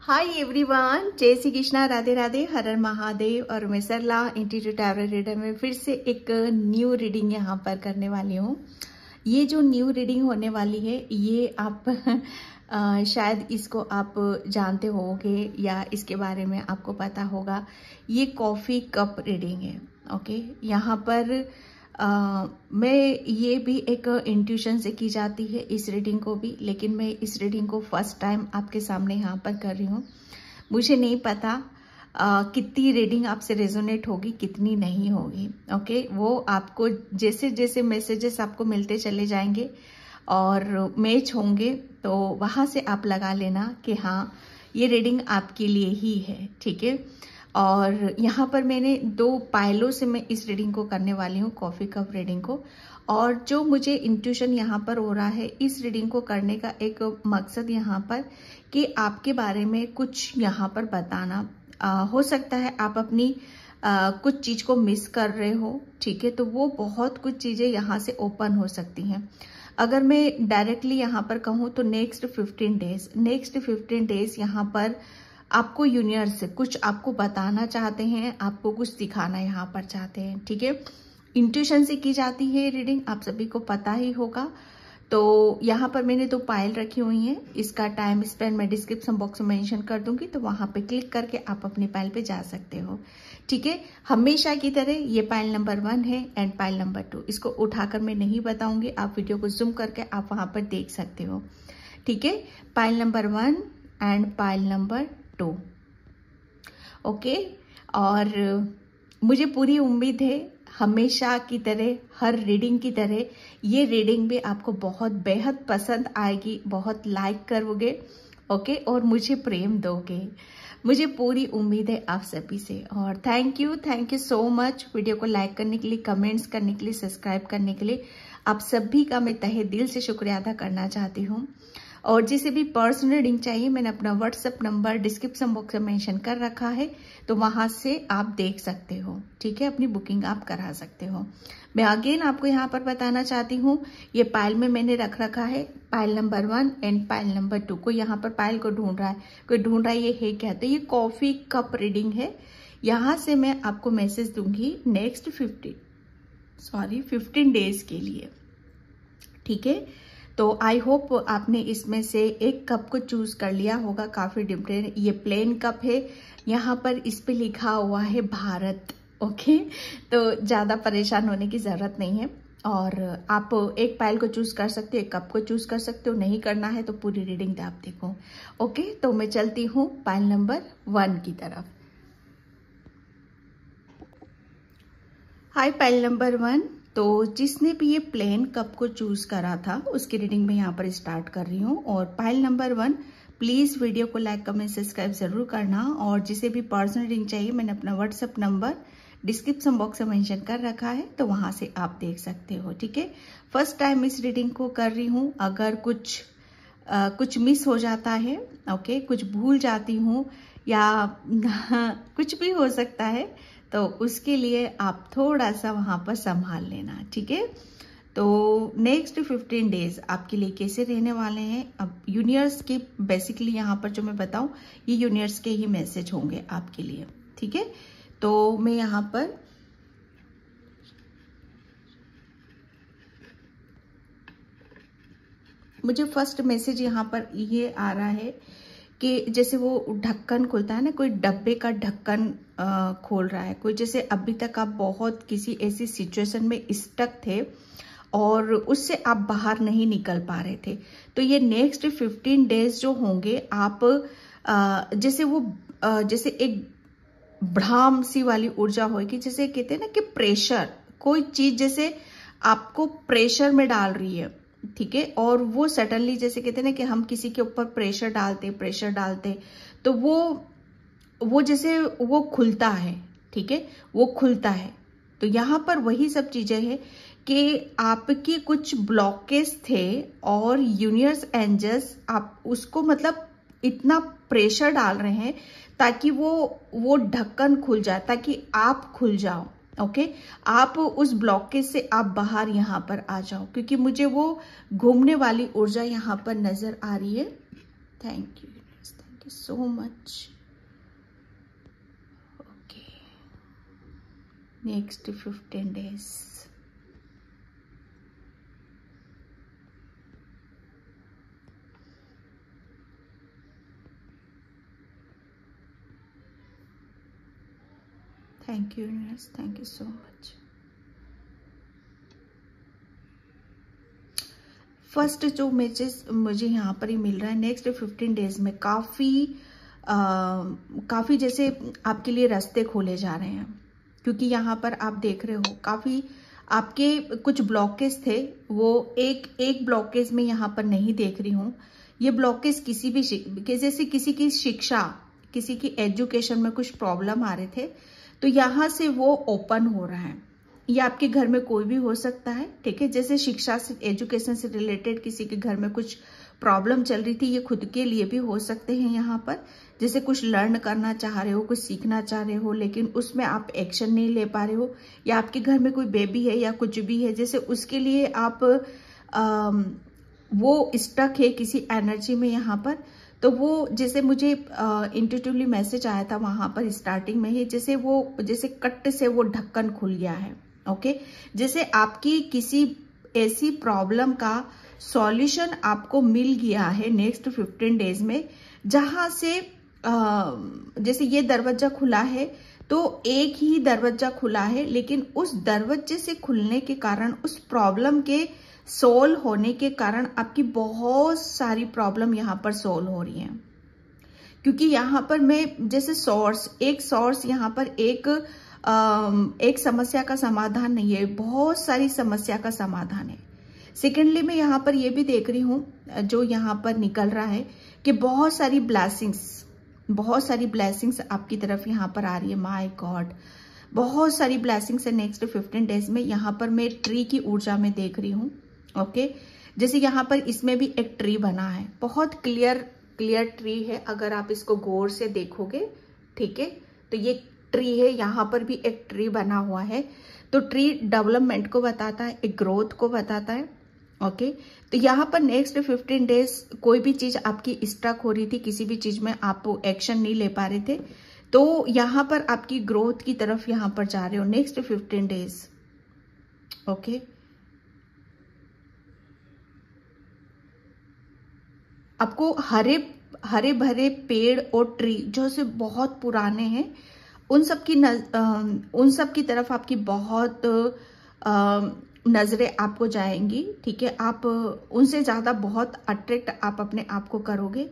Hi everyone, जय श्री कृष्णा, राधे राधे, हर हर महादेव। और मैं सरला इंट्यूटिव टैरो रीडर में फिर से एक न्यू रीडिंग यहाँ पर करने वाली हूँ। ये जो न्यू रीडिंग होने वाली है ये आप शायद इसको आप जानते होंगे या इसके बारे में आपको पता होगा। ये कॉफ़ी कप रीडिंग है। ओके, यहाँ पर मैं ये भी एक इंट्यूशन से की जाती है इस रीडिंग को भी, लेकिन मैं इस रीडिंग को फर्स्ट टाइम आपके सामने यहाँ पर कर रही हूँ। मुझे नहीं पता कितनी रीडिंग आपसे रेजोनेट होगी, कितनी नहीं होगी। ओके, वो आपको जैसे जैसे मैसेजेस आपको मिलते चले जाएंगे और मैच होंगे तो वहाँ से आप लगा लेना कि हाँ ये रीडिंग आपके लिए ही है। ठीक है, और यहाँ पर मैंने 2 पायलों से मैं इस रीडिंग को करने वाली हूँ, कॉफ़ी कप रीडिंग को। और जो मुझे इंट्यूशन यहाँ पर हो रहा है इस रीडिंग को करने का एक मकसद यहाँ पर कि आपके बारे में कुछ यहाँ पर बताना। हो सकता है आप अपनी कुछ चीज़ को मिस कर रहे हो। ठीक है, तो वो बहुत कुछ चीज़ें यहाँ से ओपन हो सकती हैं। अगर मैं डायरेक्टली यहाँ पर कहूँ तो नेक्स्ट 15 डेज यहाँ पर आपको यूनिवर्स से कुछ आपको बताना चाहते हैं, आपको कुछ सिखाना यहाँ पर चाहते हैं। ठीक है, इंट्यूशन से की जाती है रीडिंग, आप सभी को पता ही होगा। तो यहाँ पर मैंने 2 पायल रखी हुई हैं। इसका टाइम स्पेंड मैं डिस्क्रिप्शन बॉक्स में मेंशन कर दूंगी, तो वहां पे क्लिक करके आप अपनी पायल पे जा सकते हो। ठीक है, हमेशा की तरह ये पायल नंबर 1 है एंड पायल नंबर 2। इसको उठाकर मैं नहीं बताऊंगी, आप वीडियो को जूम करके आप वहां पर देख सकते हो। ठीक है, pile number 1 and pile number 2। Okay, और मुझे पूरी उम्मीद है हमेशा की तरह, हर रीडिंग की तरह ये रीडिंग भी आपको बहुत बेहद पसंद आएगी, बहुत लाइक करोगे। ओके, और मुझे प्रेम दोगे, मुझे पूरी उम्मीद है आप सभी से। और thank you so much video को लाइक करने के लिए, कमेंट्स करने के लिए, सब्सक्राइब करने के लिए। आप सभी का मैं तहे दिल से शुक्रिया अदा करना चाहती हूँ। और जिसे भी पर्सनल रीडिंग चाहिए, मैंने अपना व्हाट्सएप नंबर डिस्क्रिप्शन बॉक्स में मेंशन कर रखा है, तो वहां से आप देख सकते हो। ठीक है, अपनी बुकिंग आप करा सकते हो। मैं अगेन आपको यहाँ पर बताना चाहती हूँ, ये पायल में मैंने रख रखा है pile number 1 and pile number 2 को। यहाँ पर पायल को ढूंढ रहा है, कोई ढूंढ रहा है, ये है क्या? तो ये कॉफी कप रीडिंग है। यहाँ से मैं आपको मैसेज दूंगी नेक्स्ट 15 डेज के लिए। ठीक है, तो आई होप आपने इसमें से एक कप को चूज कर लिया होगा। काफी डिफरेंट, ये प्लेन कप है, यहाँ पर इस पे लिखा हुआ है भारत। ओके, तो ज्यादा परेशान होने की जरूरत नहीं है। और आप एक पायल को चूज कर सकते हो, एक कप को चूज कर सकते हो। नहीं करना है तो पूरी रीडिंग आप देखो। ओके, तो मैं चलती हूँ पायल नंबर 1 की तरफ। हाय पायल नंबर 1। तो जिसने भी ये प्लेन कप को चूज करा था उसकी रीडिंग में यहाँ पर स्टार्ट कर रही हूँ। और पायल नंबर 1, प्लीज वीडियो को लाइक कमेंट सब्सक्राइब जरूर करना। और जिसे भी पर्सनल रीडिंग चाहिए, मैंने अपना व्हाट्सएप नंबर डिस्क्रिप्शन बॉक्स में मेंशन कर रखा है, तो वहां से आप देख सकते हो। ठीक है, फर्स्ट टाइम इस रीडिंग को कर रही हूँ। अगर कुछ मिस हो जाता है, ओके, कुछ भूल जाती हूँ या कुछ भी हो सकता है, तो उसके लिए आप थोड़ा सा वहां पर संभाल लेना। ठीक है, तो नेक्स्ट 15 डेज आपके लिए कैसे रहने वाले हैं? अब यूनिवर्स के बेसिकली यहाँ पर जो मैं बताऊं, ये यूनिवर्स के ही मैसेज होंगे आपके लिए। ठीक है, तो मैं यहाँ पर मुझे फर्स्ट मैसेज यहाँ पर ये आ रहा है कि जैसे वो ढक्कन खुलता है ना, कोई डब्बे का ढक्कन खोल रहा है कोई। जैसे अभी तक आप बहुत किसी ऐसी सिचुएशन में स्टक थे और उससे आप बाहर नहीं निकल पा रहे थे, तो ये नेक्स्ट 15 डेज जो होंगे, आप जैसे एक भ्राम सी वाली ऊर्जा होगी। जैसे कहते हैं ना कि प्रेशर, कोई चीज जैसे आपको प्रेशर में डाल रही है। ठीक है, और वो सडनली, जैसे कहते हैं ना कि हम किसी के ऊपर प्रेशर डालते तो वो जैसे वो खुलता है। ठीक है, वो खुलता है। तो यहाँ पर वही सब चीजें हैं कि आपकी कुछ ब्लॉकेज थे और यूनिवर्स एंजल्स आप उसको मतलब इतना प्रेशर डाल रहे हैं ताकि वो ढक्कन खुल जाए, ताकि आप खुल जाओ। ओके, आप उस ब्लॉकेज से आप बाहर यहाँ पर आ जाओ, क्योंकि मुझे वो घूमने वाली ऊर्जा यहाँ पर नजर आ रही है। Thank you. Thank you so much. Okay, next 15 days। Thank you universe, thank you so much. First जो मैसेज मुझे यहाँ पर ही मिल रहा है, नेक्स्ट 15 डेज में काफी जैसे आपके लिए रास्ते खोले जा रहे हैं, क्योंकि यहाँ पर आप देख रहे हो काफी आपके कुछ ब्लॉकेज थे, वो एक ब्लॉकेज में यहाँ पर नहीं देख रही हूँ। ये ब्लॉकेज किसी भी जैसे किसी की शिक्षा, किसी की एजुकेशन में कुछ प्रॉब्लम आ रहे थे, तो यहाँ से वो ओपन हो रहा है। ये आपके घर में कोई भी हो सकता है, ठीक है। जैसे शिक्षा से, एजुकेशन से रिलेटेड किसी के घर में कुछ प्रॉब्लम चल रही थी, ये खुद के लिए भी हो सकते हैं यहाँ पर। जैसे कुछ लर्न करना चाह रहे हो, कुछ सीखना चाह रहे हो, लेकिन उसमें आप एक्शन नहीं ले पा रहे हो, या आपके घर में कोई बेबी है या कुछ भी है, जैसे उसके लिए आप वो स्टक है किसी एनर्जी में यहाँ पर। तो वो जैसे मुझे इंट्यूटिवली मैसेज आया था वहां पर स्टार्टिंग में ही, जैसे कट से वो ढक्कन खुल गया है। ओके, जैसे आपकी किसी ऐसी प्रॉब्लम का सॉल्यूशन आपको मिल गया है नेक्स्ट 15 डेज में, जहां से जैसे ये दरवाजा खुला है, तो एक ही दरवाजा खुला है, लेकिन उस दरवाजे से खुलने के कारण, उस प्रॉब्लम के सोल्व होने के कारण आपकी बहुत सारी प्रॉब्लम यहाँ पर सोल्व हो रही है। क्योंकि यहाँ पर मैं जैसे एक सोर्स यहाँ पर एक समस्या का समाधान नहीं है, बहुत सारी समस्या का समाधान है। सेकेंडली मैं यहाँ पर ये भी देख रही हूँ, जो यहाँ पर निकल रहा है कि बहुत सारी ब्लेसिंग्स आपकी तरफ यहाँ पर आ रही है। माय गॉड, बहुत सारी ब्लेसिंग्स है नेक्स्ट 15 डेज में। यहाँ पर मैं ट्री की ऊर्जा में देख रही हूँ। ओके, जैसे यहाँ पर इसमें भी एक ट्री बना है, बहुत क्लियर ट्री है, अगर आप इसको गौर से देखोगे, ठीक है। तो ये ट्री है, यहाँ पर भी एक ट्री बना हुआ है। तो ट्री डेवलपमेंट को बताता है, एक ग्रोथ को बताता है। ओके, तो यहाँ पर नेक्स्ट 15 डेज कोई भी चीज आपकी स्टक हो रही थी, किसी भी चीज में आप एक्शन नहीं ले पा रहे थे, तो यहाँ पर आपकी ग्रोथ की तरफ यहाँ पर जा रहे हो नेक्स्ट 15 डेज। ओके, आपको हरे भरे पेड़ और ट्री जो से बहुत पुराने हैं, उन सब की तरफ आपकी बहुत नजरें आपको जाएंगी, ठीक है। आप उनसे ज्यादा बहुत अट्रैक्ट आप अपने आप को करोगे।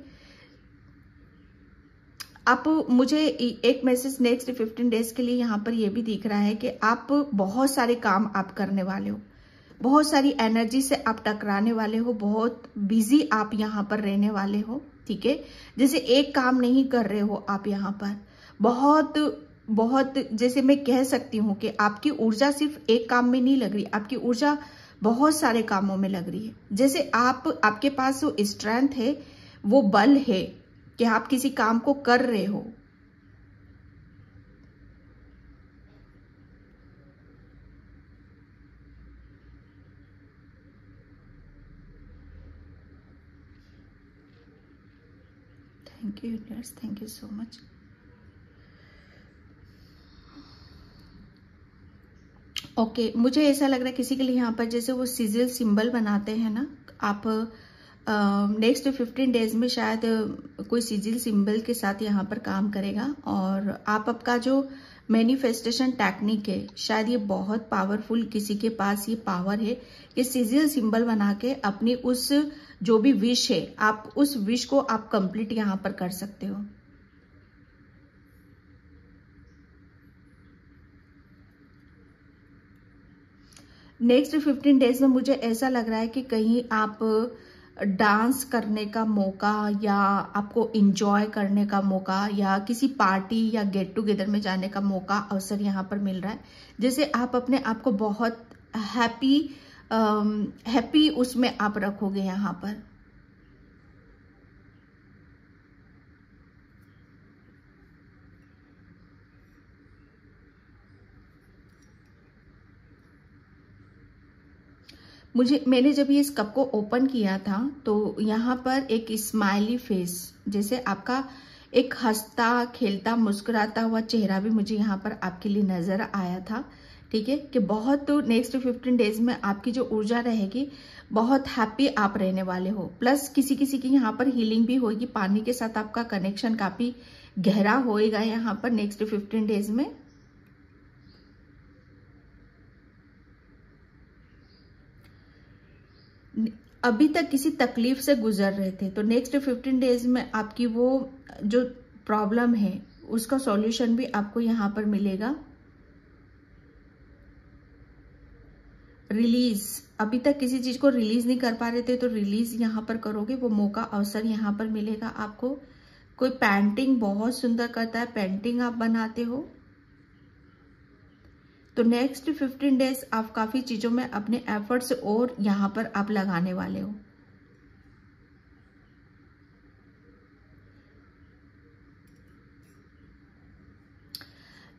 आप मुझे एक मैसेज नेक्स्ट 15 डेज के लिए यहाँ पर ये भी दिख रहा है कि आप बहुत सारे काम आप करने वाले हो, बहुत सारी एनर्जी से आप टकराने वाले हो, बहुत बिजी आप यहाँ पर रहने वाले हो, ठीक है। जैसे एक काम नहीं कर रहे हो आप यहाँ पर, बहुत जैसे मैं कह सकती हूँ कि आपकी ऊर्जा सिर्फ एक काम में नहीं लग रही, आपकी ऊर्जा बहुत सारे कामों में लग रही है। जैसे आपके पास वो स्ट्रेंथ है, वो बल है कि आप किसी काम को कर रहे हो। Thank you universe, thank you so much. Okay, मुझे ऐसा लग रहा है किसी के लिए यहाँ पर जैसे वो सिजिल सिंबल बनाते हैं ना, आप नेक्स्ट 15 डेज में शायद कोई सिजिल सिंबल के साथ यहाँ पर काम करेगा, और आपका जो मैनिफेस्टेशन टेक्निक है, शायद ये बहुत पावरफुल, किसी के पास ये पावर है कि सिजिल सिंबल बना के अपनी उस जो भी विश है, आप उस विश को आप कंप्लीट यहाँ पर कर सकते हो। नेक्स्ट 15 डेज में मुझे ऐसा लग रहा है कि कहीं आप डांस करने का मौका, या आपको एंजॉय करने का मौका, या किसी पार्टी या गेट टुगेदर में जाने का मौका, अवसर यहाँ पर मिल रहा है। जैसे आप अपने आप को बहुत हैप्पी उसमें आप रखोगे यहाँ पर। मैंने जब ये इस कप को ओपन किया था तो यहाँ पर एक स्माइली फेस, जैसे आपका एक हंसता खेलता मुस्कुराता हुआ चेहरा भी मुझे यहाँ पर आपके लिए नजर आया था। ठीक है, कि बहुत नेक्स्ट 15 डेज में आपकी जो ऊर्जा रहेगी, बहुत हैप्पी आप रहने वाले हो। प्लस किसी किसी की यहाँ पर हीलिंग भी होगी, पानी के साथ आपका कनेक्शन काफी गहरा होएगा यहाँ पर नेक्स्ट 15 डेज में। अभी तक किसी तकलीफ से गुजर रहे थे तो नेक्स्ट 15 डेज में आपकी वो जो प्रॉब्लम है उसका सॉल्यूशन भी आपको यहाँ पर मिलेगा। रिलीज, अभी तक किसी चीज को रिलीज नहीं कर पा रहे थे तो रिलीज यहाँ पर करोगे, वो मौका अवसर यहाँ पर मिलेगा आपको। कोई पेंटिंग बहुत सुंदर करता है, पेंटिंग आप बनाते हो, तो नेक्स्ट 15 डेज आप काफी चीजों में अपने एफर्ट्स और यहां पर आप लगाने वाले हो।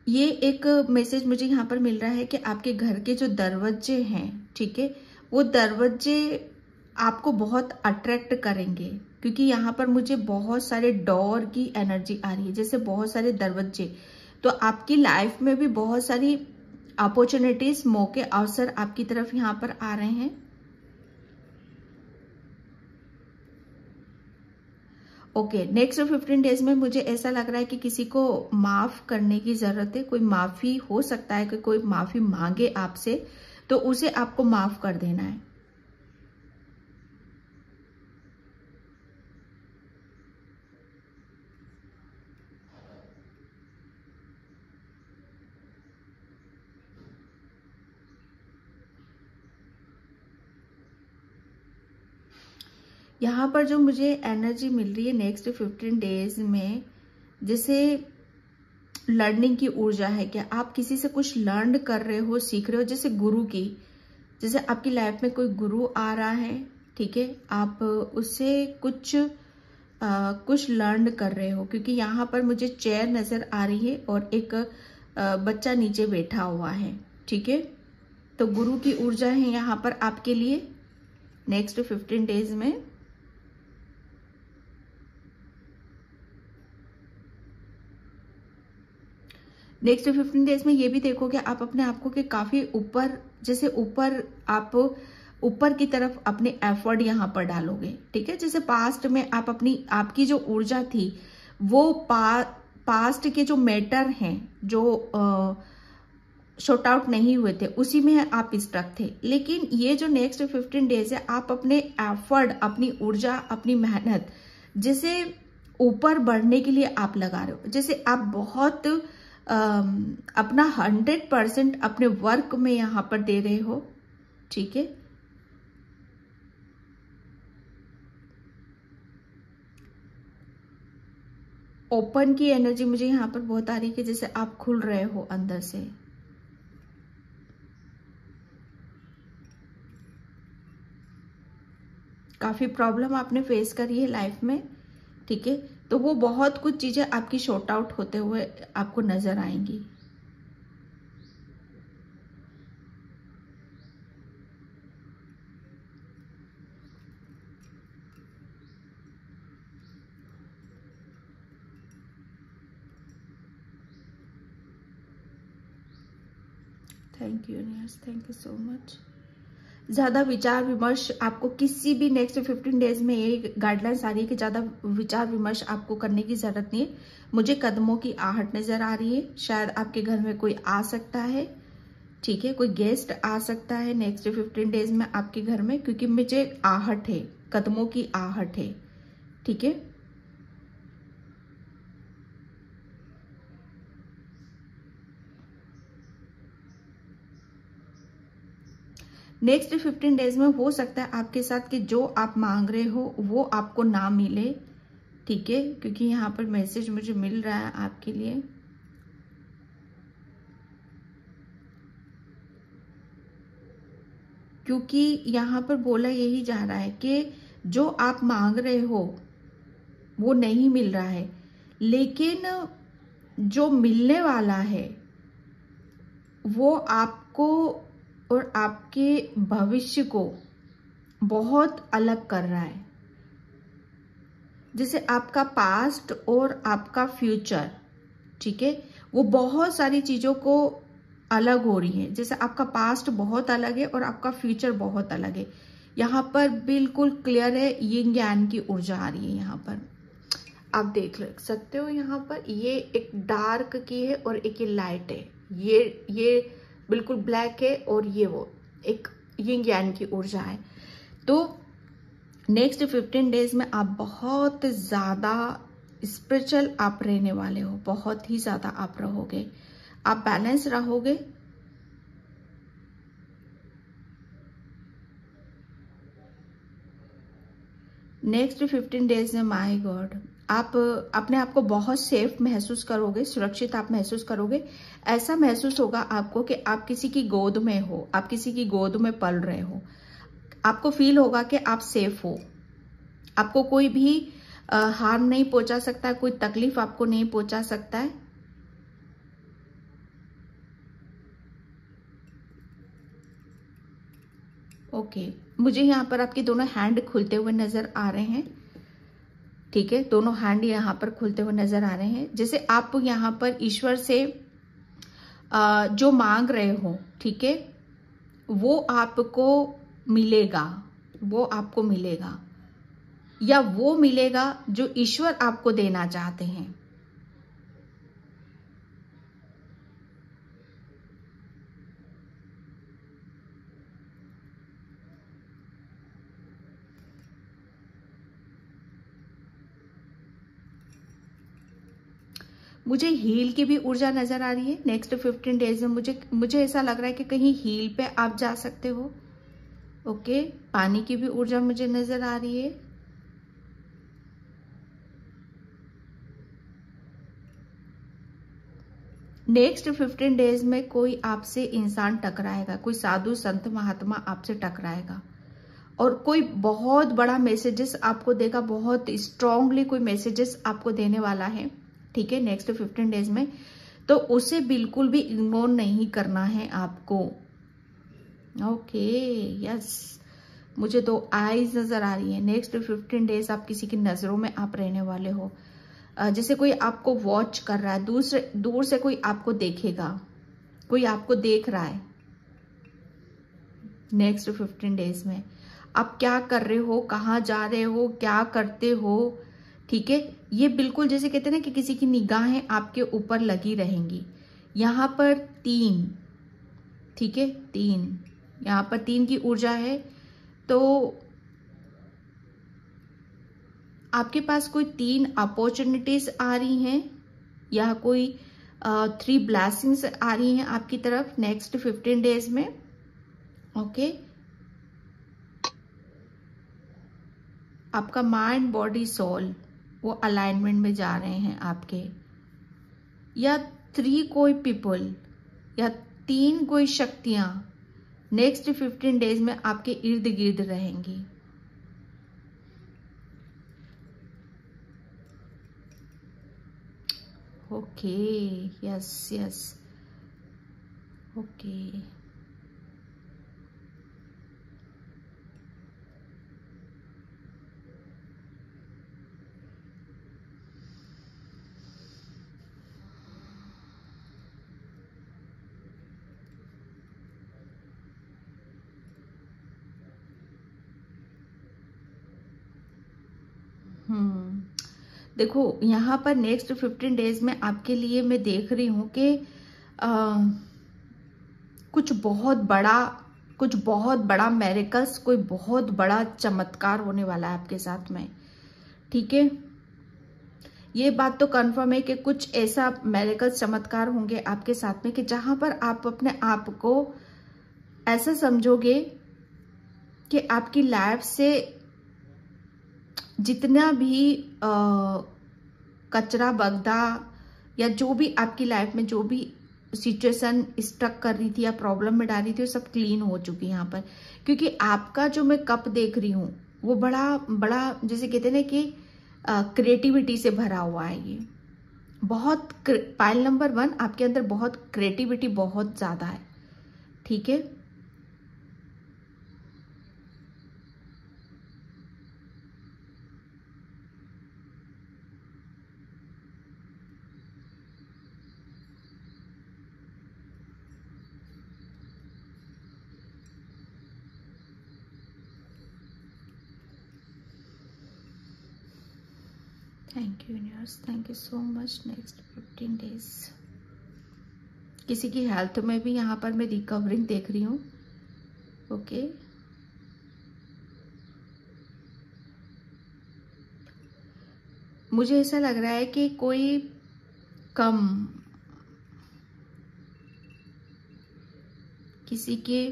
ये एक मैसेज मुझे यहाँ पर मिल रहा है कि आपके घर के जो दरवाजे हैं, ठीक है, वो दरवाजे आपको बहुत अट्रैक्ट करेंगे, क्योंकि यहाँ पर मुझे बहुत सारे डोर की एनर्जी आ रही है, जैसे बहुत सारे दरवाजे। तो आपकी लाइफ में भी बहुत सारी अपॉर्चुनिटीज, मौके, अवसर आपकी तरफ यहाँ पर आ रहे हैं। ओके, नेक्स्ट 15 डेज में मुझे ऐसा लग रहा है कि किसी को माफ करने की जरूरत है। कोई माफी हो सकता है कि कोई माफी मांगे आपसे, तो उसे आपको माफ कर देना है। यहाँ पर जो मुझे एनर्जी मिल रही है नेक्स्ट 15 डेज में, जैसे लर्निंग की ऊर्जा है, कि आप किसी से कुछ लर्न कर रहे हो, सीख रहे हो, जैसे गुरु की, जैसे आपकी लाइफ में कोई गुरु आ रहा है, ठीक है, आप उससे कुछ लर्न कर रहे हो, क्योंकि यहाँ पर मुझे चेयर नजर आ रही है और एक बच्चा नीचे बैठा हुआ है। ठीक है, तो गुरु की ऊर्जा है यहाँ पर आपके लिए नेक्स्ट 15 डेज में। नेक्स्ट 15 डेज में ये भी देखोगे आप अपने आप को कि काफी ऊपर, जैसे आप ऊपर की तरफ अपने एफर्ट यहाँ पर डालोगे। ठीक है, जैसे पास्ट में आपकी जो ऊर्जा थी वो पास्ट के जो मैटर हैं, जो शॉर्ट आउट नहीं हुए थे, उसी में आप स्टक थे। लेकिन ये जो नेक्स्ट 15 डेज है, आप अपने एफर्ट, अपनी ऊर्जा, अपनी मेहनत, जैसे ऊपर बढ़ने के लिए आप लगा रहे हो, जैसे आप बहुत अपना 100% अपने वर्क में यहां पर दे रहे हो। ठीक है, ओपन की एनर्जी मुझे यहां पर बहुत आ रही है कि जैसे आप खुल रहे हो अंदर से। काफी प्रॉब्लम आपने फेस करी है लाइफ में, ठीक है, तो वो बहुत कुछ चीजें आपकी शॉर्ट आउट होते हुए आपको नजर आएंगी। Thank you universe, thank you so much. ज्यादा विचार विमर्श आपको किसी भी नेक्स्ट 15 डेज में ये गाइडलाइंस आ रही है कि ज्यादा विचार विमर्श आपको करने की जरूरत नहीं है। मुझे कदमों की आहट नजर आ रही है, शायद आपके घर में कोई आ सकता है। ठीक है, कोई गेस्ट आ सकता है नेक्स्ट 15 डेज में आपके घर में, क्योंकि मुझे आहट है, कदमों की आहट है। ठीक है, नेक्स्ट 15 डेज में हो सकता है आपके साथ कि जो आप मांग रहे हो वो आपको ना मिले। ठीक है, क्योंकि यहाँ पर मैसेज मुझे मिल रहा है आपके लिए। क्योंकि यहाँ पर बोला यही जा रहा है कि जो आप मांग रहे हो वो नहीं मिल रहा है, लेकिन जो मिलने वाला है वो आपको और आपके भविष्य को बहुत अलग कर रहा है। जैसे आपका पास्ट और आपका फ्यूचर, ठीक है, वो बहुत सारी चीजों को अलग हो रही है। जैसे आपका पास्ट बहुत अलग है और आपका फ्यूचर बहुत अलग है। यहाँ पर बिल्कुल क्लियर है, यिंग ज्ञान की ऊर्जा आ रही है। यहाँ पर आप देख सकते हो, यहाँ पर ये एक डार्क की है और एक ये लाइट है। ये बिल्कुल ब्लैक है और ये वो एक यिंग ज्ञान की ऊर्जा है। तो नेक्स्ट 15 डेज में आप बहुत ज्यादा स्पिरिचुअल आप रहने वाले हो, बहुत ही ज्यादा आप रहोगे, आप बैलेंस रहोगे। नेक्स्ट 15 डेज में माय गॉड आप अपने आप को बहुत सेफ महसूस करोगे, सुरक्षित आप महसूस करोगे। ऐसा महसूस होगा आपको कि आप किसी की गोद में हो, आप किसी की गोद में पल रहे हो। आपको फील होगा कि आप सेफ हो, आपको कोई भी हार्म नहीं पहुंचा सकता, कोई तकलीफ आपको नहीं पहुंचा सकता है। ओके, मुझे यहाँ पर आपके दोनों हैंड खुलते हुए नजर आ रहे हैं, ठीक है, दोनों हैंड यहाँ पर खुलते हुए नजर आ रहे हैं। जैसे आप यहाँ पर ईश्वर से जो मांग रहे हो, ठीक है, वो आपको मिलेगा, वो आपको मिलेगा, या वो मिलेगा जो ईश्वर आपको देना चाहते हैं। मुझे हील की भी ऊर्जा नजर आ रही है। नेक्स्ट 15 डेज में मुझे ऐसा लग रहा है कि कहीं हील पे आप जा सकते हो। ओके, पानी की भी ऊर्जा मुझे नजर आ रही है। नेक्स्ट 15 डेज में कोई आपसे इंसान टकराएगा, कोई साधु संत महात्मा आपसे टकराएगा और कोई बहुत बड़ा मैसेजेस आपको देगा, बहुत स्ट्रांगली कोई मैसेजेस आपको देने वाला है, ठीक है, नेक्स्ट 15 डेज में। तो उसे बिल्कुल भी इग्नोर नहीं करना है आपको। ओके, यस, मुझे 2 आईज नजर आ रही है। नेक्स्ट 15 डेज आप किसी की नजरों में आप रहने वाले हो। जैसे कोई आपको वॉच कर रहा है, दूर से कोई आपको देखेगा, कोई आपको देख रहा है। नेक्स्ट 15 डेज में आप क्या कर रहे हो, कहाँ जा रहे हो, क्या करते हो, ठीक है, ये बिल्कुल जैसे कहते हैं ना कि किसी की निगाहें आपके ऊपर लगी रहेंगी। यहाँ पर 3, ठीक है, 3, यहाँ पर 3 की ऊर्जा है। तो आपके पास कोई 3 अपॉर्चुनिटीज आ रही हैं या कोई 3 ब्लेसिंग्स आ रही हैं आपकी तरफ नेक्स्ट 15 डेज में। ओके, आपका माइंड बॉडी सोल वो अलाइनमेंट में जा रहे हैं आपके, या 3 कोई पीपल या 3 कोई शक्तियां नेक्स्ट 15 डेज में आपके इर्द गिर्द रहेंगी। ओके, यस यस, ओके, देखो यहाँ पर नेक्स्ट 15 डेज में आपके लिए मैं देख रही हूँ कि कुछ बहुत बड़ा मैरिकल्स, कोई बहुत बड़ा चमत्कार होने वाला है आपके साथ में, ठीक है। ये बात तो कंफर्म है कि कुछ ऐसा मैरिकल्स चमत्कार होंगे आपके साथ में कि जहां पर आप अपने आप को ऐसा समझोगे कि आपकी लाइफ से जितना भी कचरा बगदा या जो भी आपकी लाइफ में जो भी सिचुएशन स्टक कर रही थी या प्रॉब्लम में डाल रही थी, वो सब क्लीन हो चुकी है यहाँ पर। क्योंकि आपका जो मैं कप देख रही हूँ वो बड़ा जैसे कहते हैं ना कि क्रिएटिविटी से भरा हुआ है। ये बहुत पाइल नंबर 1 आपके अंदर बहुत क्रिएटिविटी बहुत ज्यादा है, ठीक है। Thank you universe, thank you so much. Next 15 days किसी की हेल्थ में भी यहाँ पर मैं रिकवरिंग देख रही हूँ। ओके मुझे ऐसा लग रहा है कि कोई कम किसी के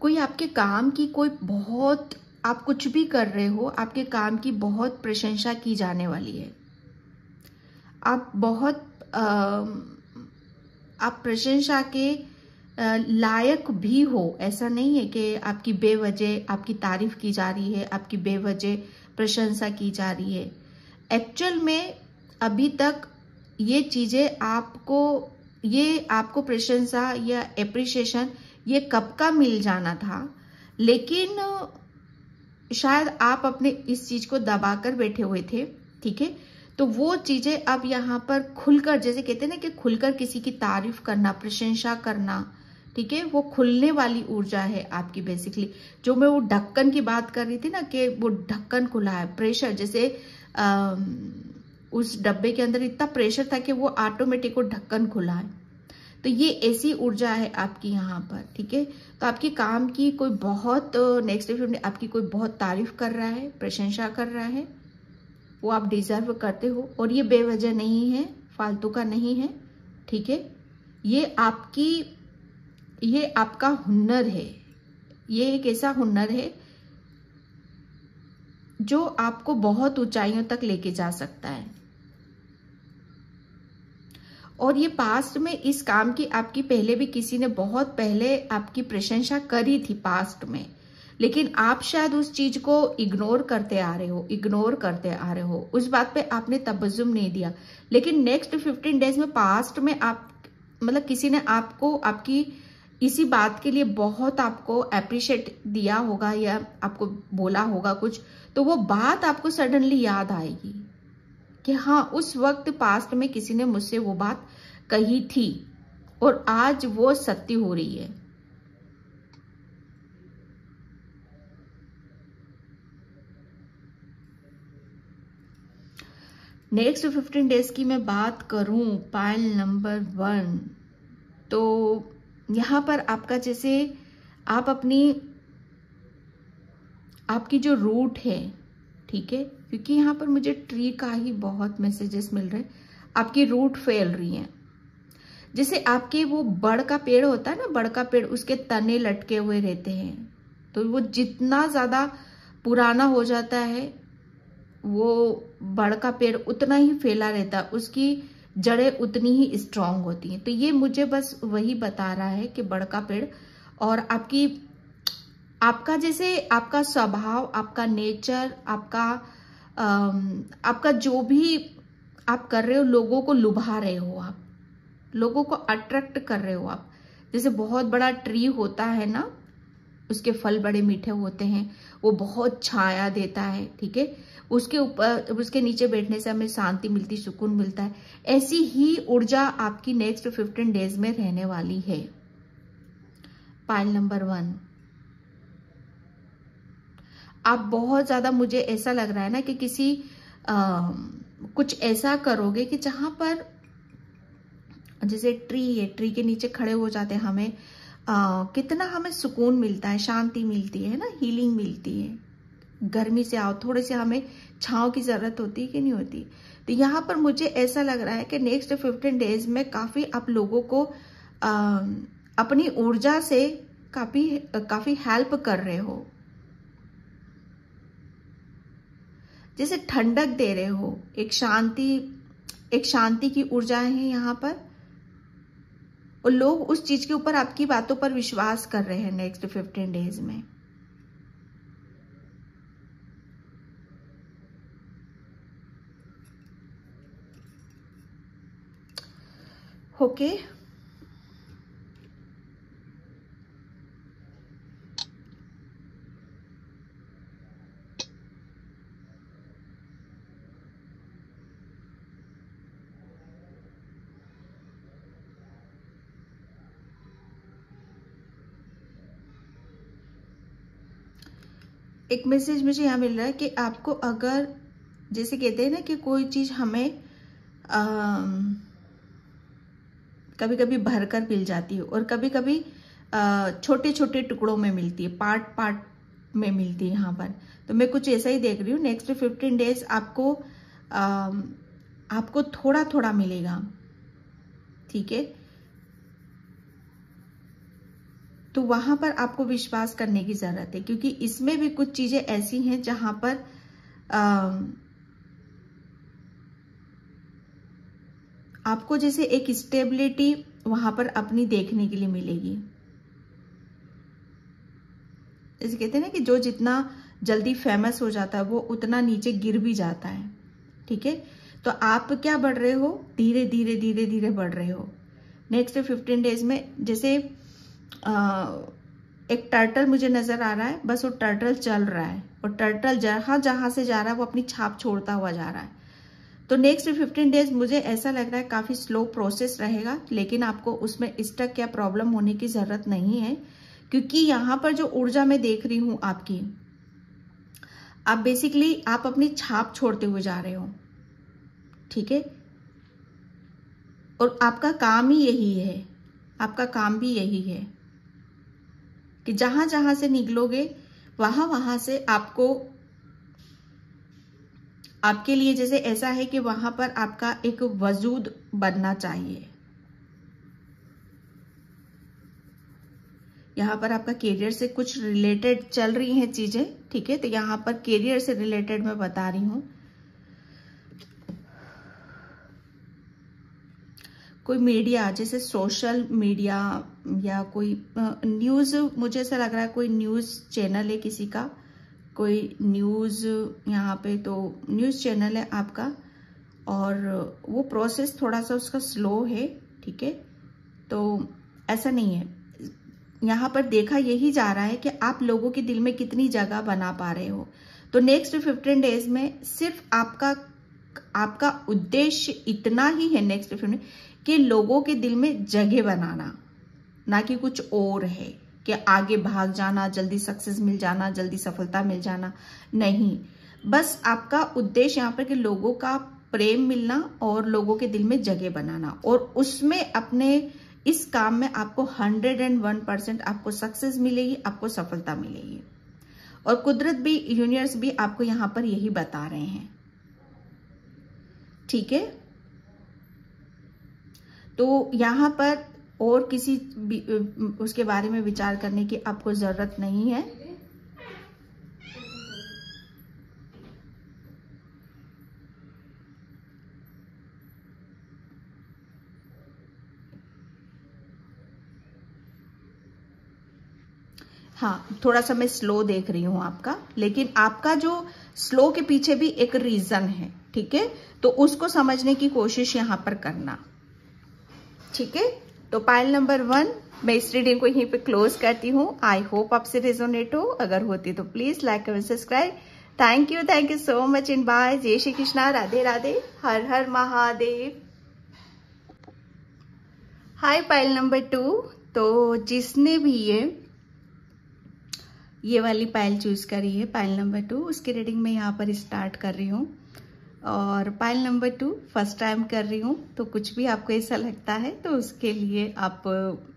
कोई आपके काम की कोई बहुत, आप कुछ भी कर रहे हो आपके काम की बहुत प्रशंसा की जाने वाली है। आप बहुत आप प्रशंसा के लायक भी हो। ऐसा नहीं है कि आपकी बेवजह आपकी तारीफ की जा रही है, आपकी बेवजह प्रशंसा की जा रही है। एक्चुअल में अभी तक ये चीजें आपको, ये आपको प्रशंसा या एप्रिसिएशन ये कब का मिल जाना था, लेकिन शायद आप अपने इस चीज को दबाकर बैठे हुए थे। ठीक है, तो वो चीजें अब यहाँ पर खुलकर, जैसे कहते हैं ना कि खुलकर किसी की तारीफ करना, प्रशंसा करना, ठीक है, वो खुलने वाली ऊर्जा है आपकी। बेसिकली जो मैं वो ढक्कन की बात कर रही थी ना कि वो ढक्कन खुला है, प्रेशर, जैसे उस डब्बे के अंदर इतना प्रेशर था कि वो ऑटोमेटिक वो ढक्कन खुला है। तो ये ऐसी ऊर्जा है आपकी यहाँ पर। ठीक है, तो आपकी काम की कोई बहुत, नेक्स्ट डे आपकी कोई बहुत तारीफ कर रहा है, प्रशंसा कर रहा है, वो आप डिजर्व करते हो। और ये बेवजह नहीं है, फालतू का नहीं है। ठीक है, ये आपका हुनर है। ये एक ऐसा हुनर है जो आपको बहुत ऊंचाइयों तक लेके जा सकता है। और ये पास्ट में इस काम की आपकी पहले भी किसी ने बहुत पहले आपकी प्रशंसा करी थी पास्ट में, लेकिन आप शायद उस चीज को इग्नोर करते आ रहे हो, उस बात पे आपने तवज्जुम नहीं दिया। लेकिन नेक्स्ट 15 डेज में पास्ट में आप, मतलब किसी ने आपको आपकी इसी बात के लिए बहुत आपको अप्रिशिएट दिया होगा या आपको बोला होगा कुछ, तो वो बात आपको सडनली याद आएगी कि हाँ, उस वक्त पास्ट में किसी ने मुझसे वो बात कही थी और आज वो सत्य हो रही है। नेक्स्ट 15 डेज की मैं बात करूं, पाइल नंबर 1, तो यहां पर आपका, जैसे आप आपकी जो रूट है, ठीक है, क्योंकि यहाँ पर मुझे ट्री का ही बहुत मैसेजेस मिल रहे हैं, आपकी रूट फैल रही है। जैसे आपके वो बड़ का पेड़ होता है ना, बड़ का पेड़, उसके तने लटके हुए रहते हैं, तो वो जितना ज्यादा पुराना हो जाता है वो बड़ का पेड़ उतना ही फैला रहता है, उसकी जड़ें उतनी ही स्ट्रांग होती हैं। तो ये मुझे बस वही बता रहा है कि बड़ का पेड़ और आपका जैसे आपका स्वभाव, आपका नेचर, आपका जो भी आप कर रहे हो, लोगों को लुभा रहे हो, आप लोगों को अट्रैक्ट कर रहे हो आप। जैसे बहुत बड़ा ट्री होता है ना, उसके फल बड़े मीठे होते हैं, वो बहुत छाया देता है। ठीक है, उसके ऊपर, उसके नीचे बैठने से हमें शांति मिलती, सुकून मिलता है। ऐसी ही ऊर्जा आपकी नेक्स्ट 15 डेज में रहने वाली है। पाइल नंबर 1, आप बहुत ज्यादा, मुझे ऐसा लग रहा है ना कि किसी कुछ ऐसा करोगे कि जहां पर, जैसे ट्री है, ट्री के नीचे खड़े हो जाते हैं, हमें कितना हमें सुकून मिलता है, शांति मिलती है ना, हीलिंग मिलती है। गर्मी से आओ, थोड़े से हमें छांव की जरूरत होती है कि नहीं होती। तो यहाँ पर मुझे ऐसा लग रहा है कि नेक्स्ट 15 डेज में काफी आप लोगों को अपनी ऊर्जा से काफी हेल्प कर रहे हो, जैसे ठंडक दे रहे हो, एक शांति की ऊर्जा है यहाँ पर। और लोग उस चीज के ऊपर, आपकी बातों पर विश्वास कर रहे हैं नेक्स्ट 15 डेज में। ओके, एक मैसेज मुझे यहाँ मिल रहा है कि आपको अगर जैसे कहते हैं ना कि कोई चीज हमें कभी कभी भरकर मिल जाती है और कभी कभी छोटे छोटे टुकड़ों में मिलती है, पार्ट पार्ट में मिलती है यहाँ पर। तो मैं कुछ ऐसा ही देख रही हूँ। नेक्स्ट 15 डेज आपको थोड़ा थोड़ा मिलेगा, ठीक है। तो वहां पर आपको विश्वास करने की जरूरत है, क्योंकि इसमें भी कुछ चीजें ऐसी हैं जहां पर आपको जैसे एक स्टेबिलिटी वहां पर अपनी देखने के लिए मिलेगी। जैसे कहते हैं ना कि जो जितना जल्दी फेमस हो जाता है वो उतना नीचे गिर भी जाता है, ठीक है। तो आप क्या बढ़ रहे हो, धीरे धीरे धीरे धीरे बढ़ रहे हो। नेक्स्ट 15 डेज में जैसे एक टर्टल मुझे नजर आ रहा है, बस वो टर्टल चल रहा है और टर्टल जहां जहां से जा रहा है वो अपनी छाप छोड़ता हुआ जा रहा है। तो नेक्स्ट 15 डेज मुझे ऐसा लग रहा है काफी स्लो प्रोसेस रहेगा, लेकिन आपको उसमें स्टक या प्रॉब्लम होने की जरूरत नहीं है, क्योंकि यहां पर जो ऊर्जा मैं देख रही हूं आपकी, आप बेसिकली आप अपनी छाप छोड़ते हुए जा रहे हो, ठीक है। और आपका काम ही यही है, आपका काम भी यही है कि जहां जहां से निकलोगे वहां वहां से आपको, आपके लिए जैसे ऐसा है कि वहां पर आपका एक वजूद बनना चाहिए। यहाँ पर आपका कैरियर से कुछ रिलेटेड चल रही हैं चीजें, ठीक है। तो यहाँ पर कैरियर से रिलेटेड मैं बता रही हूं। कोई मीडिया जैसे सोशल मीडिया या कोई न्यूज, मुझे ऐसा लग रहा है कोई न्यूज चैनल है किसी का, कोई न्यूज यहाँ पे तो न्यूज चैनल है आपका, और वो प्रोसेस थोड़ा सा उसका स्लो है, ठीक है। तो ऐसा नहीं है, यहाँ पर देखा यही जा रहा है कि आप लोगों के दिल में कितनी जगह बना पा रहे हो। तो नेक्स्ट 15 डेज में सिर्फ आपका उद्देश्य इतना ही है नेक्स्ट 15 कि लोगों के दिल में जगह बनाना, ना कि कुछ और है कि आगे भाग जाना, जल्दी सक्सेस मिल जाना, जल्दी सफलता मिल जाना, नहीं। बस आपका उद्देश्य यहाँ पर कि लोगों का प्रेम मिलना और लोगों के दिल में जगह बनाना, और उसमें अपने इस काम में आपको 101% आपको सक्सेस मिलेगी, आपको सफलता मिलेगी। और कुदरत भी, यूनिवर्स भी आपको यहां पर यही बता रहे हैं, ठीक है। तो यहां पर और किसी उसके बारे में विचार करने की आपको जरूरत नहीं है। हाँ, थोड़ा सा मैं स्लो देख रही हूं आपका, लेकिन आपका जो स्लो के पीछे भी एक रीजन है, ठीक है। तो उसको समझने की कोशिश यहां पर करना, ठीक है। तो पाइल नंबर 1 मैं इस रीडिंग को यहीं पे क्लोज करती हूँ। आई होप आपसे रेजोनेट हो, अगर होती तो please like comment subscribe. Thank you so much in by. जय श्री कृष्णा, राधे राधे, हर हर महादेव। हाय पाइल नंबर 2। तो जिसने भी ये वाली पाइल चूज करी है, पाइल नंबर 2, उसकी रीडिंग मैं यहाँ पर स्टार्ट कर रही हूँ। और पाइल नंबर 2 फर्स्ट टाइम कर रही हूँ, तो कुछ भी आपको ऐसा लगता है तो उसके लिए आप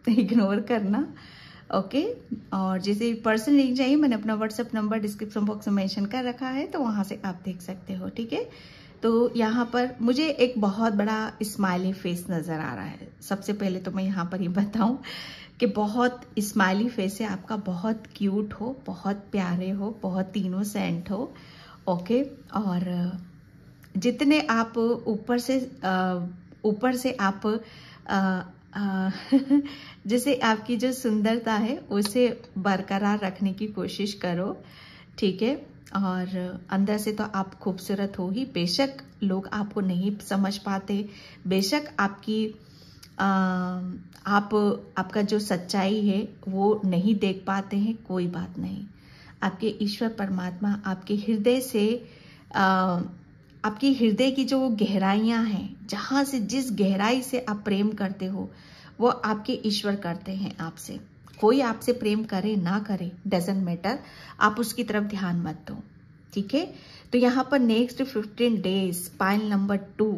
इग्नोर करना, ओके। और जैसे पर्सनल रीडिंग चाहिए, मैंने अपना व्हाट्सएप नंबर डिस्क्रिप्शन बॉक्स में मेंशन कर रखा है, तो वहां से आप देख सकते हो, ठीक है। तो यहाँ पर मुझे एक बहुत बड़ा स्माइली फेस नजर आ रहा है। सबसे पहले तो मैं यहाँ पर ये बताऊं कि बहुत स्माइली फेस है आपका, बहुत क्यूट हो, बहुत प्यारे हो, बहुत तीनों सेंट हो, ओके। और जितने आप ऊपर से आप जैसे आपकी जो सुंदरता है उसे बरकरार रखने की कोशिश करो, ठीक है। और अंदर से तो आप खूबसूरत हो ही, बेशक लोग आपको नहीं समझ पाते, बेशक आपका जो सच्चाई है वो नहीं देख पाते हैं, कोई बात नहीं। आपके ईश्वर परमात्मा आपके हृदय से आपकी हृदय की जो गहराइयां हैं, जहां से जिस गहराई से आप प्रेम करते हो, वो आपके ईश्वर करते हैं आपसे। कोई आपसे प्रेम करे ना करे, डजंट मैटर, आप उसकी तरफ ध्यान मत दो, ठीक है। तो यहाँ पर नेक्स्ट 15 डेज पाइल नंबर 2,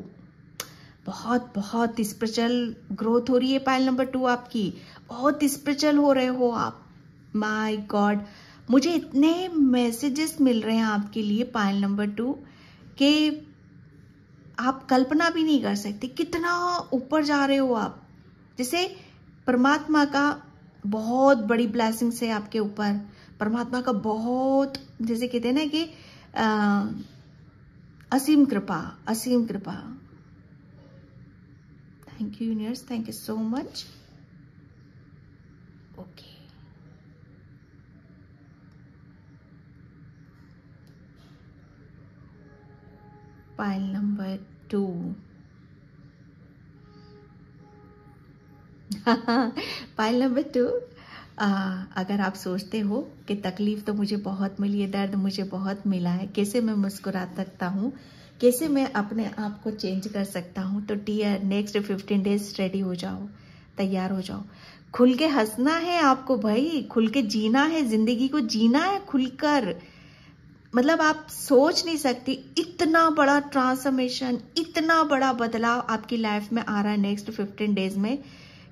बहुत बहुत स्पिरिचुअल ग्रोथ हो रही है। पाइल नंबर 2 आपकी बहुत स्पिरिचुअल हो रहे हो आप। माय गॉड, मुझे इतने मैसेजेस मिल रहे हैं आपके लिए पाइल नंबर 2 कि आप कल्पना भी नहीं कर सकते कितना ऊपर जा रहे हो आप। जैसे परमात्मा का बहुत बड़ी ब्लेसिंग्स है आपके ऊपर, परमात्मा का बहुत, जैसे कहते हैं ना कि असीम कृपा, असीम कृपा। Thank you universe, thank you so much. Okay, pile number 2 pile number 2, अगर आप सोचते हो कि तकलीफ तो मुझे बहुत मिली है, दर्द मुझे बहुत मिला है, कैसे मैं मुस्कुरा सकता हूँ, कैसे मैं अपने आप को चेंज कर सकता हूँ, तो डियर नेक्स्ट 15 डेज रेडी हो जाओ, तैयार हो जाओ। खुल के हंसना है आपको भाई, खुल के जीना है, जिंदगी को जीना है खुलकर। मतलब आप सोच नहीं सकती इतना बड़ा ट्रांसफॉर्मेशन, इतना बड़ा बदलाव आपकी लाइफ में आ रहा है नेक्स्ट 15 डेज में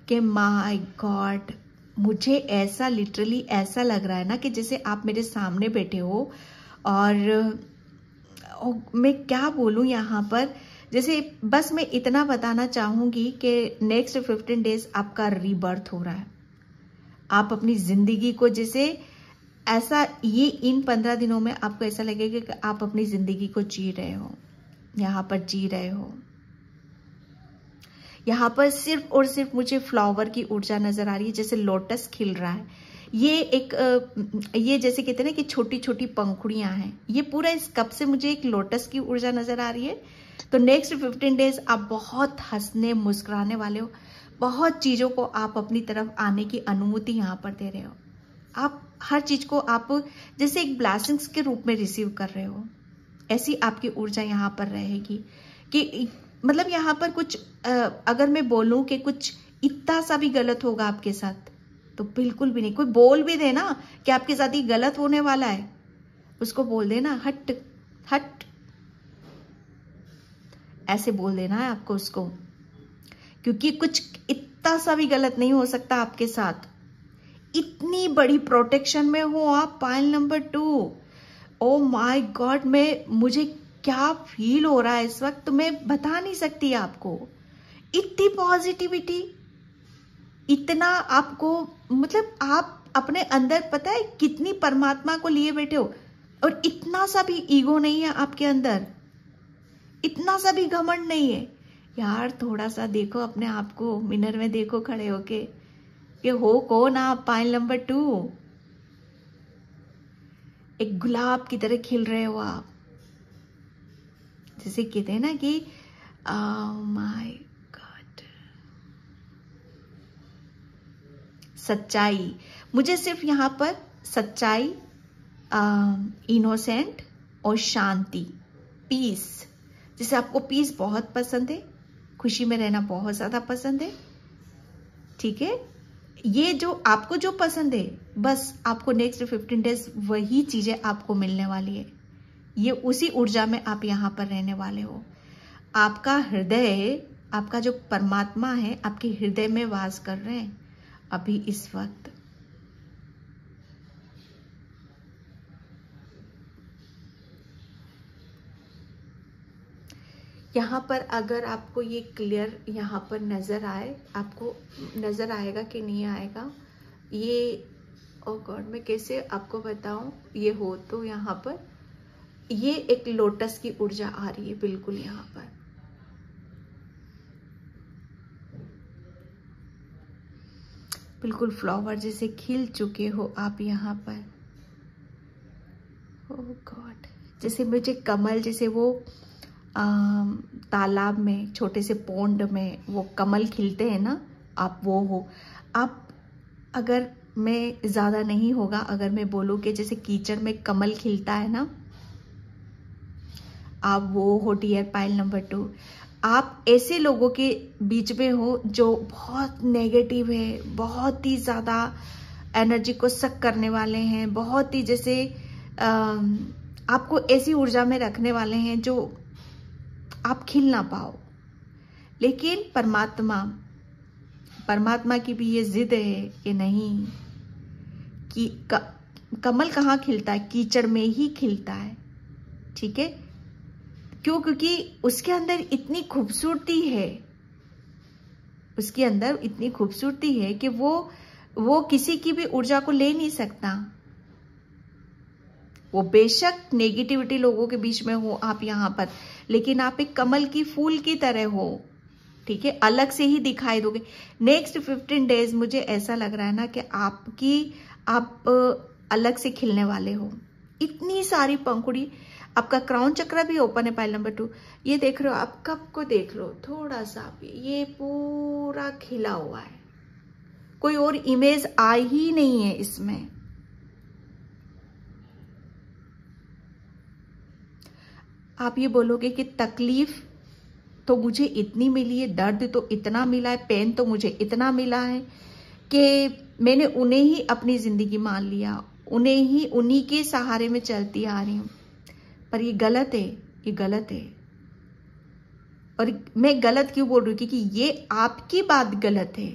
कि माय गॉड, मुझे ऐसा लिटरली ऐसा लग रहा है ना कि जैसे आप मेरे सामने बैठे हो और मैं क्या बोलूं यहाँ पर, जैसे बस मैं इतना बताना चाहूंगी कि नेक्स्ट 15 डेज आपका रीबर्थ हो रहा है। आप अपनी जिंदगी को जैसे ऐसा, ये इन 15 दिनों में आपको ऐसा लगेगा कि आप अपनी जिंदगी को जी रहे हो, यहाँ पर जी रहे हो। यहाँ पर सिर्फ और सिर्फ मुझे फ्लावर की ऊर्जा नजर आ रही है, जैसे लोटस खिल रहा है। ये एक ये जैसे कहते हैं ना कि छोटी छोटी पंखुड़ियां हैं, ये पूरा इस कप से मुझे एक लोटस की ऊर्जा नजर आ रही है। तो नेक्स्ट 15 डेज आप बहुत हंसने मुस्कुराने वाले हो, बहुत चीजों को आप अपनी तरफ आने की अनुमति यहाँ पर दे रहे हो। आप हर चीज को आप जैसे एक ब्लेसिंग्स के रूप में रिसीव कर रहे हो, ऐसी आपकी ऊर्जा यहाँ पर रहेगी कि मतलब यहाँ पर कुछ अगर मैं बोलूं कि कुछ इतना सा भी गलत होगा आपके साथ तो बिल्कुल भी नहीं। कोई बोल भी दे ना कि आपके साथ ही गलत होने वाला है, उसको बोल देना हट हट, ऐसे बोल देना है आपको उसको, क्योंकि कुछ इतना सा भी गलत नहीं हो सकता आपके साथ। इतनी बड़ी प्रोटेक्शन में हो आप pile number 2। Oh my God, मुझे क्या फील हो रहा है इस वक्त तो मैं बता नहीं सकती आपको। इतनी पॉजिटिविटी, इतना आपको, मतलब आप अपने अंदर पता है कितनी परमात्मा को लिए बैठे हो, और इतना सा भी ईगो नहीं है आपके अंदर, इतना सा भी घमंड नहीं है यार। थोड़ा सा देखो अपने आप को, मिरर में देखो खड़े होके, ये हो कौन आप? पाइल नंबर 2, एक गुलाब की तरह खिल रहे हो आप। जैसे कहते हैं ना कि माय गॉड, सच्चाई, मुझे सिर्फ यहाँ पर सच्चाई, इनोसेंट और शांति, पीस। जैसे आपको पीस बहुत पसंद है, खुशी में रहना बहुत ज्यादा पसंद है, ठीक है। ये जो आपको जो पसंद है, बस आपको नेक्स्ट 15 डेज वही चीजें आपको मिलने वाली है। ये उसी ऊर्जा में आप यहाँ पर रहने वाले हो। आपका हृदय, आपका जो परमात्मा है आपके हृदय में वास कर रहे हैं अभी इस वक्त। यहाँ पर अगर आपको ये क्लियर यहाँ पर नजर आए, आपको नजर आएगा कि नहीं आएगा ये, ओ गॉड मैं कैसे आपको बताऊं, ये हो तो यहाँ पर ये एक लोटस की ऊर्जा आ रही है बिल्कुल यहाँ पर। बिल्कुल फ्लावर जैसे खिल चुके हो आप यहाँ पर। ओ गॉड, जैसे मुझे कमल, जैसे वो तालाब में, छोटे से पोंड में वो कमल खिलते हैं ना, आप वो हो। आप, अगर मैं ज्यादा नहीं होगा अगर मैं बोलूं कि जैसे कीचड़ में कमल खिलता है ना, आप वो हो डियर पाइल नंबर 2। आप ऐसे लोगों के बीच में हो जो बहुत नेगेटिव है, बहुत ही ज्यादा एनर्जी को सक करने वाले हैं, बहुत ही जैसे आपको ऐसी ऊर्जा में रखने वाले हैं जो आप खिल ना पाओ। लेकिन परमात्मा की भी ये जिद है कि नहीं, कि कमल कहाँ खिलता है? कीचड़ में ही खिलता है। ठीक है, क्यों? क्योंकि उसके अंदर इतनी खूबसूरती है, उसके अंदर इतनी खूबसूरती है कि वो किसी की भी ऊर्जा को ले नहीं सकता। वो बेशक नेगेटिविटी लोगों के बीच में हो आप यहाँ पर, लेकिन आप एक कमल की फूल की तरह हो। ठीक है, अलग से ही दिखाई दोगे। नेक्स्ट 15 डेज मुझे ऐसा लग रहा है ना कि आप अलग से खिलने वाले हो। इतनी सारी पंखुड़ी, आपका क्राउन चक्र भी ओपन है, पाइल नंबर 2। ये देख रहे हो आप, कप को देख लो थोड़ा सा भी, ये पूरा खिला हुआ है, कोई और इमेज आ ही नहीं है इसमें। आप ये बोलोगे कि तकलीफ तो मुझे इतनी मिली है, दर्द तो इतना मिला है, पेन तो मुझे इतना मिला है कि मैंने उन्हें ही अपनी जिंदगी मान लिया, उन्हीं के सहारे में चलती आ रही हूं। पर ये गलत है, ये गलत है। और मैं गलत क्यों बोल रही हूँ? क्योंकि ये आपकी बात गलत है।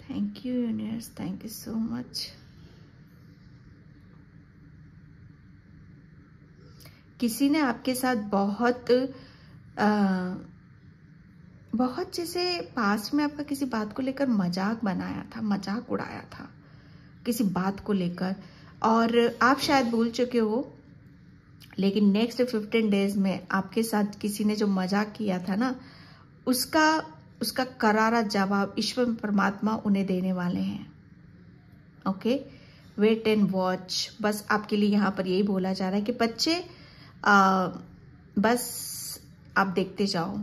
Thank you universe, thank you so much. किसी ने आपके साथ बहुत जैसे पास्ट में आपका किसी बात को लेकर मजाक बनाया था, मजाक उड़ाया था किसी बात को लेकर, और आप शायद भूल चुके हो। लेकिन नेक्स्ट 15 डेज में आपके साथ किसी ने जो मजाक किया था ना, उसका करारा जवाब ईश्वर परमात्मा उन्हें देने वाले हैं। Okay, wait and watch. बस आपके लिए यहाँ पर यही बोला जा रहा है कि बच्चे बस आप देखते जाओ।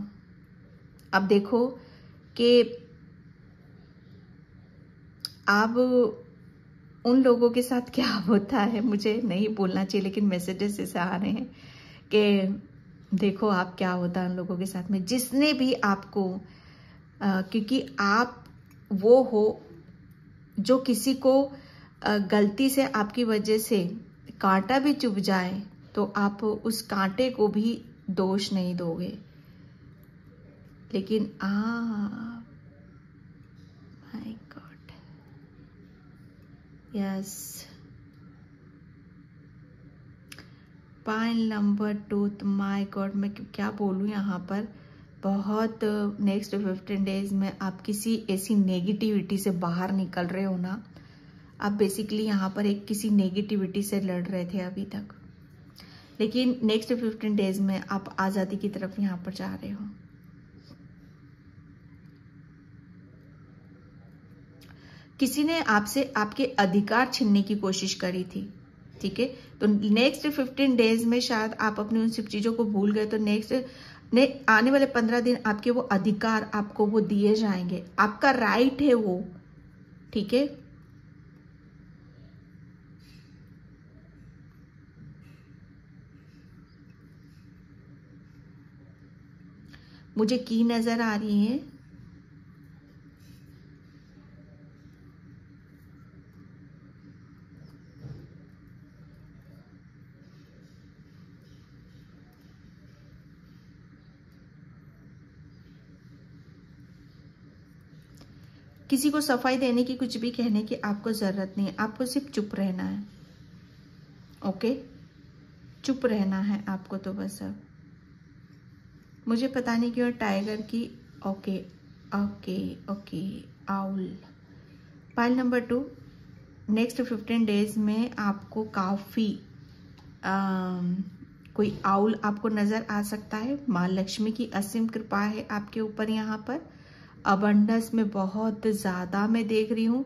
अब देखो कि अब उन लोगों के साथ क्या होता है, मुझे नहीं बोलना चाहिए, लेकिन मैसेजेस ऐसे आ रहे हैं कि देखो आप क्या होता है उन लोगों के साथ में, जिसने भी आपको क्योंकि आप वो हो जो किसी को गलती से आपकी वजह से कांटा भी चुभ जाए तो आप उस कांटे को भी दोष नहीं दोगे। लेकिन my God, yes, pile number 2, my God, मैं क्या बोलूं यहाँ पर। बहुत नेक्स्ट 15 डेज में आप किसी ऐसी नेगेटिविटी से बाहर निकल रहे हो ना। आप बेसिकली यहाँ पर एक किसी नेगेटिविटी से लड़ रहे थे अभी तक, लेकिन नेक्स्ट 15 डेज में आप आजादी की तरफ यहाँ पर जा रहे हो। किसी ने आपसे आपके अधिकार छीनने की कोशिश करी थी। ठीक है, तो नेक्स्ट 15 डेज में शायद आप अपनी उन सब चीजों को भूल गए, तो नेक्स्ट आने वाले 15 दिन आपके वो अधिकार आपको वो दिए जाएंगे, आपका राइट है वो। ठीक है, मुझे की नजर आ रही है। किसी को सफाई देने की, कुछ भी कहने की आपको जरूरत नहीं है, आपको सिर्फ चुप रहना है। ओके, चुप रहना है आपको तो बस। अब मुझे पता नहीं क्यों टाइगर की, okay okay okay, owl, pile number 2। Next 15 days में आपको काफी कोई आउल आपको नजर आ सकता है। माँ लक्ष्मी की असीम कृपा है आपके ऊपर। यहाँ पर अबंडस में बहुत ज्यादा मैं देख रही हूँ,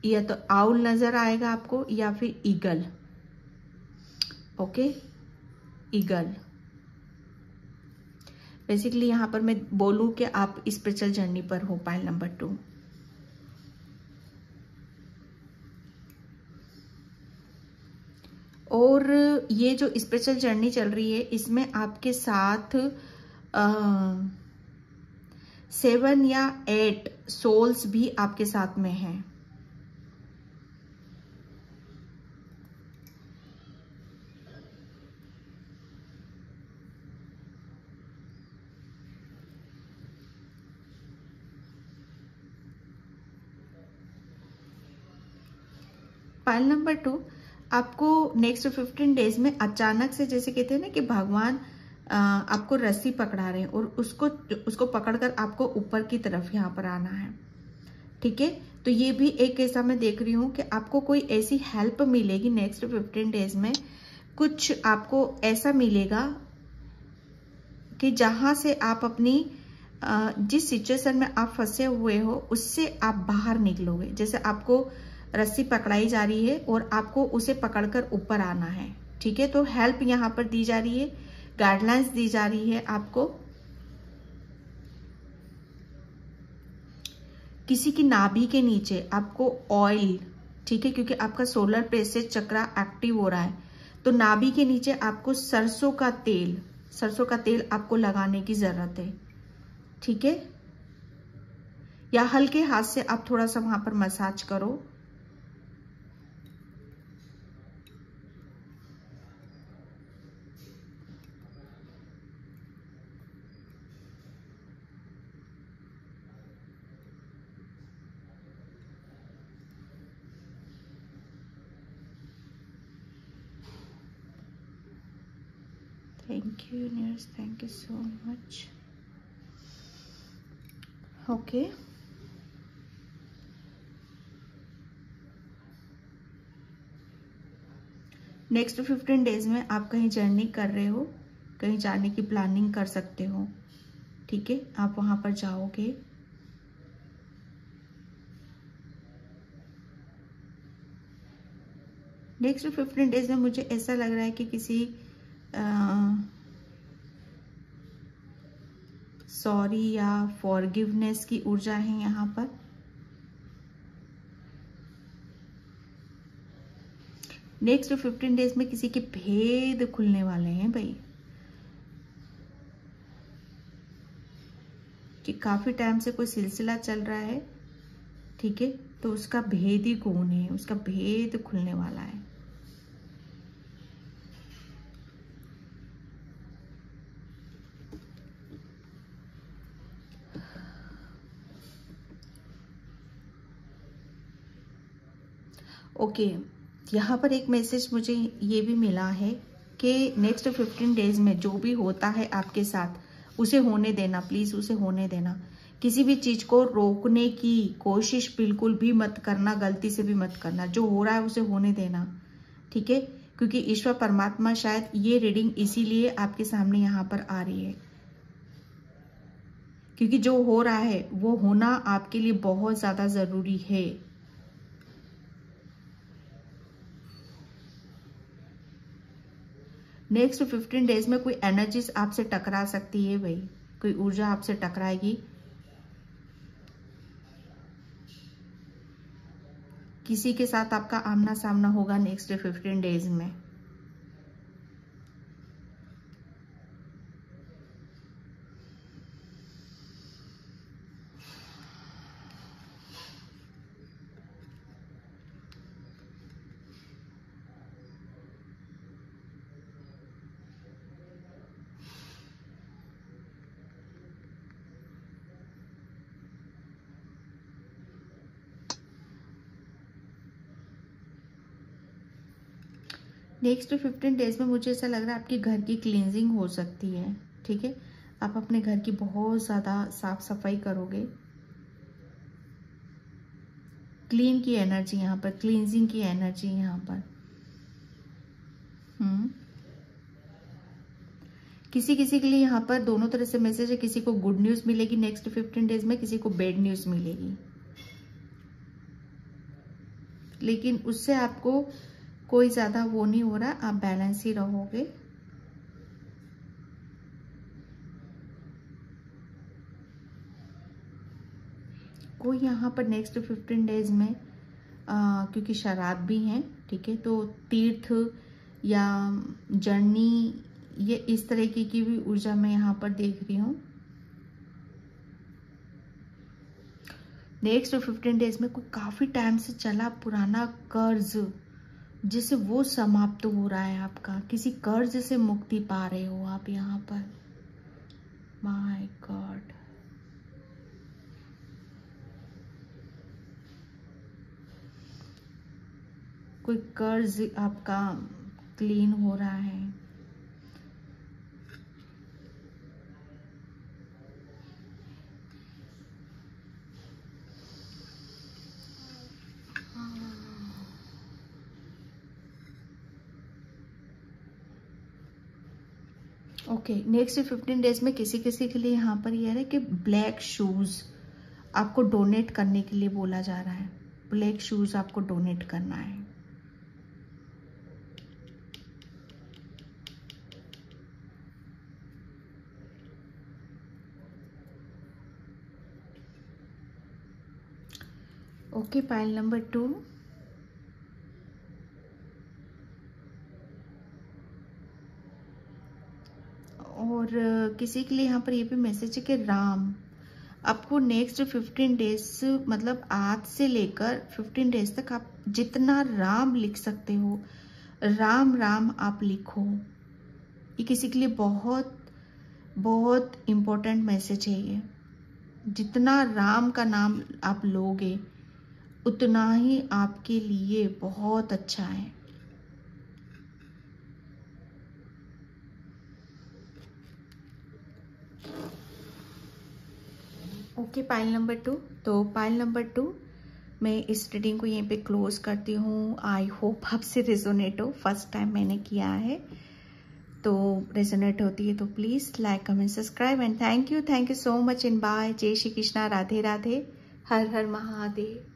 या तो आउल नजर आएगा आपको या फिर ईगल। Okay, eagle. बेसिकली यहाँ पर मैं बोलूं कि आप स्पिरिचुअल जर्नी पर हो, पाइल नंबर 2। और ये जो स्पिरिचुअल जर्नी चल रही है इसमें आपके साथ 7 या 8 सोल्स भी आपके साथ में हैं। पाइल नंबर 2, आपको नेक्स्ट 15 डेज में अचानक से, जैसे कहते हैं ना कि भगवान आपको रस्सी पकड़ा रहे हैं और उसको पकड़कर आपको ऊपर की तरफ यहाँ पर आना है। ठीक है, तो ये भी एक ऐसा मैं देख रही हूँ कि आपको कोई ऐसी हेल्प मिलेगी नेक्स्ट 15 डेज में। कुछ आपको ऐसा मिलेगा कि जहां से आप अपनी जिस सिचुएशन में आप फंसे हुए हो उससे आप बाहर निकलोगे। जैसे आपको रस्सी पकड़ाई जा रही है और आपको उसे पकड़कर ऊपर आना है। ठीक है, तो हेल्प यहाँ पर दी जा रही है, गाइडलाइंस दी जा रही है आपको। किसी की नाभि के नीचे आपको ऑयल, ठीक है, क्योंकि आपका सोलर प्लेक्सस चक्र एक्टिव हो रहा है, तो नाभि के नीचे आपको सरसों का तेल आपको लगाने की जरूरत है। ठीक है, या हल्के हाथ से आप थोड़ा सा वहां पर मसाज करो। Thank you, universe. Thank you so much. Okay. Next 15 days में आप कहीं जर्नी कर रहे हो, कहीं जाने की प्लानिंग कर सकते हो। ठीक है, आप वहां पर जाओगे। नेक्स्ट 15 डेज में मुझे ऐसा लग रहा है कि किसी सॉरी या फॉरगिवनेस की ऊर्जा है यहाँ पर। नेक्स्ट 15 डेज में किसी के भेद खुलने वाले हैं भाई, कि काफी टाइम से कोई सिलसिला चल रहा है। ठीक है, तो उसका भेद ही कौन है, उसका भेद खुलने वाला है। ओके, यहाँ पर एक मैसेज मुझे ये भी मिला है कि नेक्स्ट 15 डेज में जो भी होता है आपके साथ उसे होने देना, प्लीज उसे होने देना। किसी भी चीज को रोकने की कोशिश बिल्कुल भी मत करना, गलती से भी मत करना। जो हो रहा है उसे होने देना। ठीक है, क्योंकि ईश्वर परमात्मा शायद ये रीडिंग इसीलिए आपके सामने यहाँ पर आ रही है, क्योंकि जो हो रहा है वो होना आपके लिए बहुत ज्यादा जरूरी है। नेक्स्ट 15 डेज में कोई एनर्जीज आपसे टकरा सकती है भाई, कोई ऊर्जा आपसे टकराएगी। किसी के साथ आपका आमना सामना होगा नेक्स्ट 15 डेज में। नेक्स्ट 15 डेज में मुझे ऐसा लग रहा है आपके घर की क्लींजिंग हो सकती है। ठीक है, आप अपने घर की बहुत ज्यादा साफ सफाई करोगे। क्लीन की एनर्जी यहाँ पर, क्लींजिंग की एनर्जी यहाँ पर। किसी किसी के लिए यहाँ पर दोनों तरह से मैसेज है। किसी को गुड न्यूज मिलेगी नेक्स्ट 15 डेज में, किसी को बैड न्यूज मिलेगी, लेकिन उससे आपको कोई ज्यादा वो नहीं हो रहा, आप बैलेंस ही रहोगे। कोई यहाँ पर नेक्स्ट 15 डेज में क्योंकि शराब भी हैं, ठीक है, तो तीर्थ या जर्नी, ये इस तरीके की भी ऊर्जा मैं यहाँ पर देख रही हूँ। नेक्स्ट 15 डेज में कोई काफ़ी टाइम से चला पुराना कर्ज जिसे वो समाप्त हो रहा है आपका, किसी कर्ज से मुक्ति पा रहे हो आप यहाँ पर। माय गॉड, कोई कर्ज आपका क्लीन हो रहा है। ओके, नेक्स्ट 15 डेज में किसी किसी के लिए यहाँ पर यह है कि ब्लैक शूज आपको डोनेट करने के लिए बोला जा रहा है। ब्लैक शूज आपको डोनेट करना है। Okay, pile number 2। और किसी के लिए यहाँ पर ये भी मैसेज है कि राम आपको नेक्स्ट 15 डेज, मतलब आज से लेकर 15 डेज तक आप जितना राम लिख सकते हो, राम राम आप लिखो। ये किसी के लिए बहुत बहुत इम्पोर्टेंट मैसेज है ये। जितना राम का नाम आप लोगे उतना ही आपके लिए बहुत अच्छा है। Okay, pile number 2। तो पाइल नंबर 2, मैं इस रीडिंग को यहीं पे क्लोज करती हूँ। आई होप आपसे रेजोनेट हो, फर्स्ट टाइम मैंने किया है, तो रेजोनेट होती है तो please like comment subscribe and thank you so much in by. जय श्री कृष्णा, राधे राधे, हर हर महादेव।